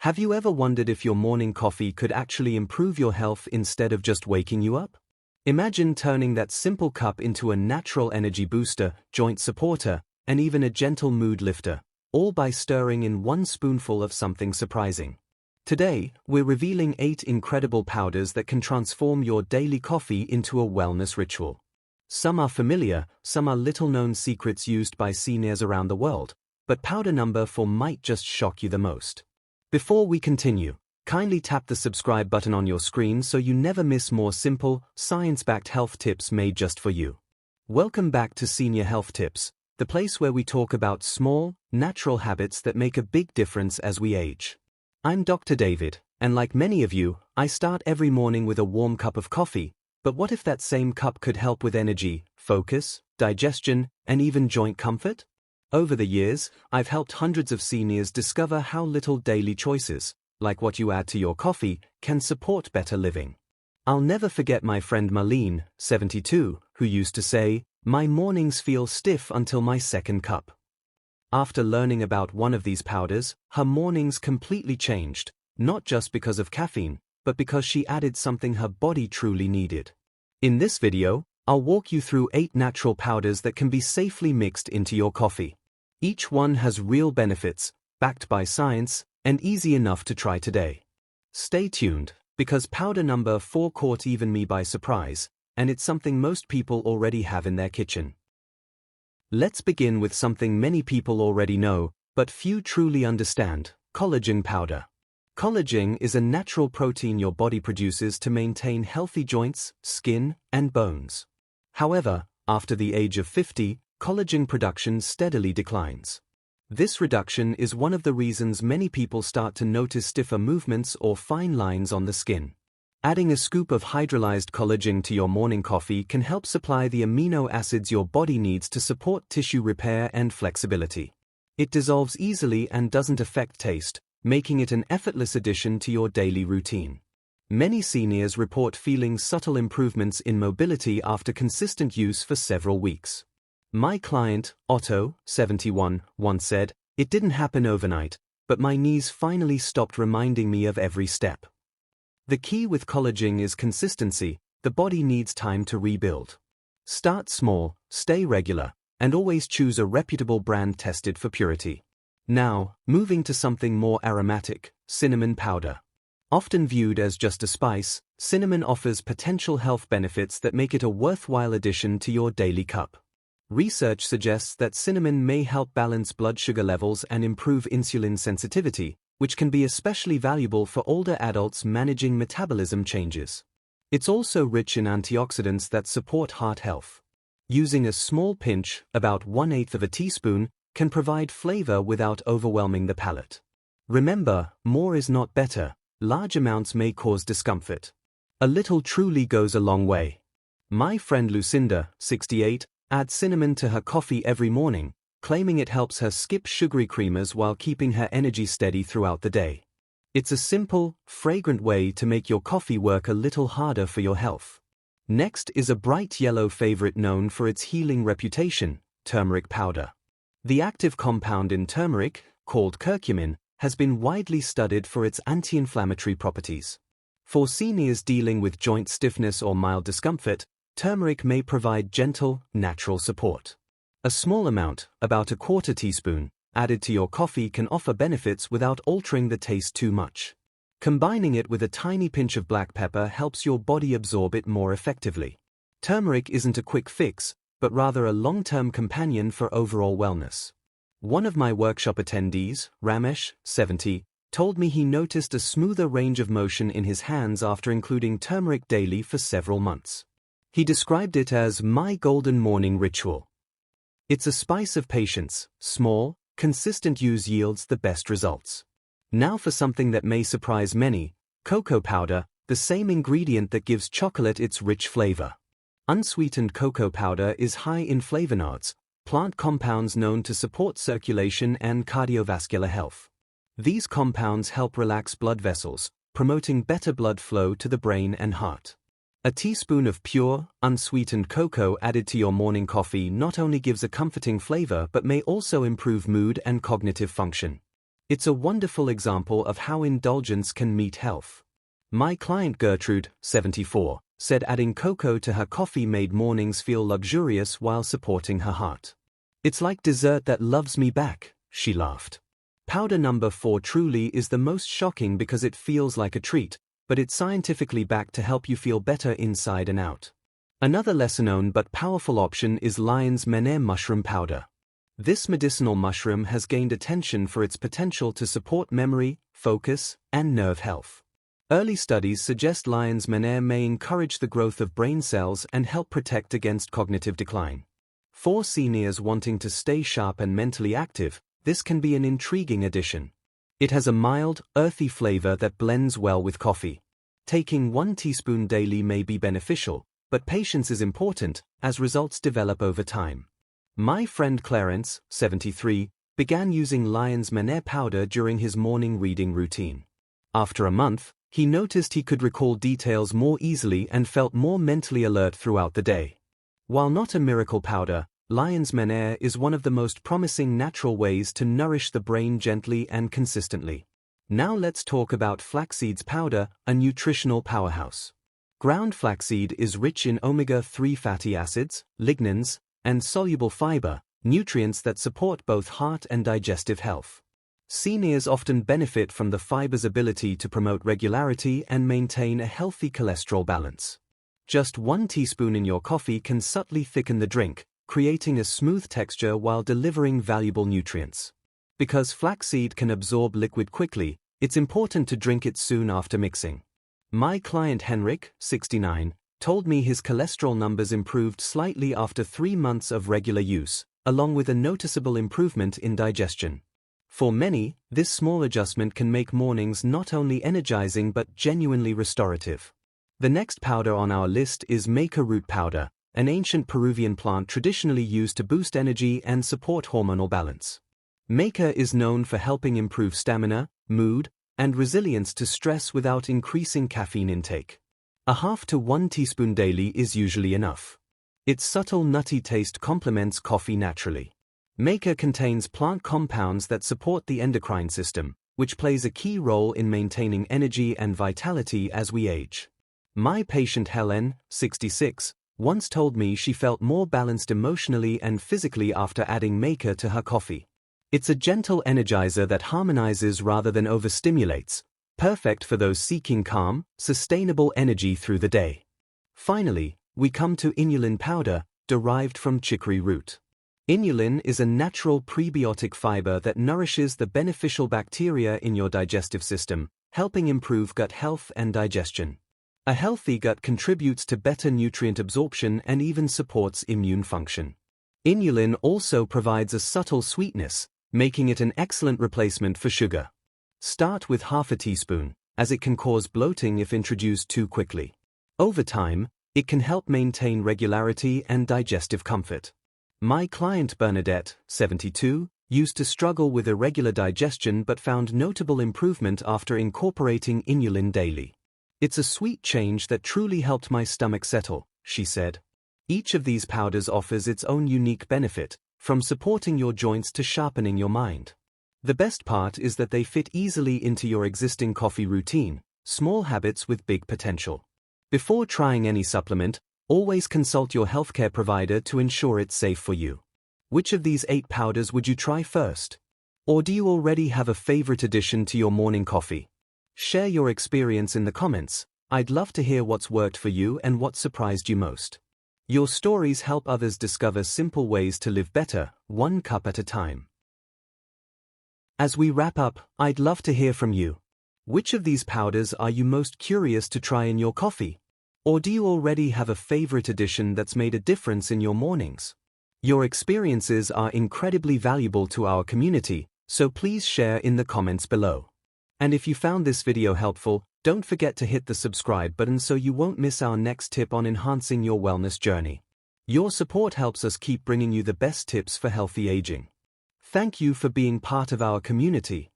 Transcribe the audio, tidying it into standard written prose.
Have you ever wondered if your morning coffee could actually improve your health instead of just waking you up? Imagine turning that simple cup into a natural energy booster, joint supporter, and even a gentle mood lifter, all by stirring in one spoonful of something surprising. Today, we're revealing 8 incredible powders that can transform your daily coffee into a wellness ritual. Some are familiar, some are little-known secrets used by seniors around the world, but powder number 4 might just shock you the most. Before we continue, kindly tap the subscribe button on your screen so you never miss more simple, science-backed health tips made just for you. Welcome back to Senior Health Tips, the place where we talk about small, natural habits that make a big difference as we age. I'm Dr. David, and like many of you, I start every morning with a warm cup of coffee, but what if that same cup could help with energy, focus, digestion, and even joint comfort? Over the years, I've helped hundreds of seniors discover how little daily choices, like what you add to your coffee, can support better living. I'll never forget my friend Marlene, 72, who used to say, "My mornings feel stiff until my second cup." After learning about one of these powders, her mornings completely changed, not just because of caffeine, but because she added something her body truly needed. In this video, I'll walk you through 8 natural powders that can be safely mixed into your coffee. Each one has real benefits, backed by science, and easy enough to try today. Stay tuned, because powder number 4 caught even me by surprise, and it's something most people already have in their kitchen. Let's begin with something many people already know, but few truly understand: collagen powder. Collagen is a natural protein your body produces to maintain healthy joints, skin, and bones. However, after the age of 50, collagen production steadily declines. This reduction is one of the reasons many people start to notice stiffer movements or fine lines on the skin. Adding a scoop of hydrolyzed collagen to your morning coffee can help supply the amino acids your body needs to support tissue repair and flexibility. It dissolves easily and doesn't affect taste, making it an effortless addition to your daily routine. Many seniors report feeling subtle improvements in mobility after consistent use for several weeks. My client, Otto, 71, once said, "It didn't happen overnight, but my knees finally stopped reminding me of every step." The key with collagen is consistency. The body needs time to rebuild. Start small, stay regular, and always choose a reputable brand tested for purity. Now, moving to something more aromatic: cinnamon powder. Often viewed as just a spice, cinnamon offers potential health benefits that make it a worthwhile addition to your daily cup. Research suggests that cinnamon may help balance blood sugar levels and improve insulin sensitivity, which can be especially valuable for older adults managing metabolism changes. It's also rich in antioxidants that support heart health. Using a small pinch, about 1/8 of a teaspoon, can provide flavor without overwhelming the palate. Remember, more is not better. Large amounts may cause discomfort. A little truly goes a long way. My friend Lucinda, 68, adds cinnamon to her coffee every morning, claiming it helps her skip sugary creamers while keeping her energy steady throughout the day. It's a simple, fragrant way to make your coffee work a little harder for your health. Next is a bright yellow favorite known for its healing reputation: turmeric powder. The active compound in turmeric, called curcumin, has been widely studied for its anti-inflammatory properties. For seniors dealing with joint stiffness or mild discomfort, turmeric may provide gentle, natural support. A small amount, about a 1/4 teaspoon, added to your coffee can offer benefits without altering the taste too much. Combining it with a tiny pinch of black pepper helps your body absorb it more effectively. Turmeric isn't a quick fix, but rather a long-term companion for overall wellness. One of my workshop attendees, Ramesh, 70, told me he noticed a smoother range of motion in his hands after including turmeric daily for several months. He described it as my golden morning ritual. It's a spice of patience. Small, consistent use yields the best results. Now for something that may surprise many: cocoa powder, the same ingredient that gives chocolate its rich flavor. Unsweetened cocoa powder is high in flavonoids, plant compounds known to support circulation and cardiovascular health. These compounds help relax blood vessels, promoting better blood flow to the brain and heart. A teaspoon of pure, unsweetened cocoa added to your morning coffee not only gives a comforting flavor but may also improve mood and cognitive function. It's a wonderful example of how indulgence can meet health. My client Gertrude, 74, said adding cocoa to her coffee made mornings feel luxurious while supporting her heart. "It's like dessert that loves me back," she laughed. Powder number 4 truly is the most shocking because it feels like a treat, but it's scientifically backed to help you feel better inside and out. Another lesser-known but powerful option is lion's mane mushroom powder. This medicinal mushroom has gained attention for its potential to support memory, focus, and nerve health. Early studies suggest lion's mane may encourage the growth of brain cells and help protect against cognitive decline. For seniors wanting to stay sharp and mentally active, this can be an intriguing addition. It has a mild, earthy flavor that blends well with coffee. Taking 1 teaspoon daily may be beneficial, but patience is important, as results develop over time. My friend Clarence, 73, began using lion's mane powder during his morning reading routine. After a month, he noticed he could recall details more easily and felt more mentally alert throughout the day. While not a miracle powder, lion's mane is one of the most promising natural ways to nourish the brain gently and consistently. Now let's talk about flaxseed's powder, a nutritional powerhouse. Ground flaxseed is rich in omega-3 fatty acids, lignans, and soluble fiber, nutrients that support both heart and digestive health. Seniors often benefit from the fiber's ability to promote regularity and maintain a healthy cholesterol balance. Just 1 teaspoon in your coffee can subtly thicken the drink, creating a smooth texture while delivering valuable nutrients. Because flaxseed can absorb liquid quickly, it's important to drink it soon after mixing. My client Henrik, 69, told me his cholesterol numbers improved slightly after 3 months of regular use, along with a noticeable improvement in digestion. For many, this small adjustment can make mornings not only energizing but genuinely restorative. The next powder on our list is maca root powder, an ancient Peruvian plant traditionally used to boost energy and support hormonal balance. Maca is known for helping improve stamina, mood, and resilience to stress without increasing caffeine intake. 1/2 to 1 teaspoon daily is usually enough. Its subtle nutty taste complements coffee naturally. Maca contains plant compounds that support the endocrine system, which plays a key role in maintaining energy and vitality as we age. My patient Helen, 66, once told me she felt more balanced emotionally and physically after adding maca to her coffee. It's a gentle energizer that harmonizes rather than overstimulates, perfect for those seeking calm, sustainable energy through the day. Finally, we come to inulin powder, derived from chicory root. Inulin is a natural prebiotic fiber that nourishes the beneficial bacteria in your digestive system, helping improve gut health and digestion. A healthy gut contributes to better nutrient absorption and even supports immune function. Inulin also provides a subtle sweetness, making it an excellent replacement for sugar. Start with 1/2 teaspoon, as it can cause bloating if introduced too quickly. Over time, it can help maintain regularity and digestive comfort. My client Bernadette, 72, used to struggle with irregular digestion but found notable improvement after incorporating inulin daily. "It's a sweet change that truly helped my stomach settle," she said. Each of these powders offers its own unique benefit, from supporting your joints to sharpening your mind. The best part is that they fit easily into your existing coffee routine, small habits with big potential. Before trying any supplement, always consult your healthcare provider to ensure it's safe for you. Which of these 8 powders would you try first? Or do you already have a favorite addition to your morning coffee? Share your experience in the comments. I'd love to hear what's worked for you and what surprised you most. Your stories help others discover simple ways to live better, 1 cup at a time. As we wrap up, I'd love to hear from you. Which of these powders are you most curious to try in your coffee? Or do you already have a favorite addition that's made a difference in your mornings? Your experiences are incredibly valuable to our community, so please share in the comments below. And if you found this video helpful, don't forget to hit the subscribe button so you won't miss our next tip on enhancing your wellness journey. Your support helps us keep bringing you the best tips for healthy aging. Thank you for being part of our community.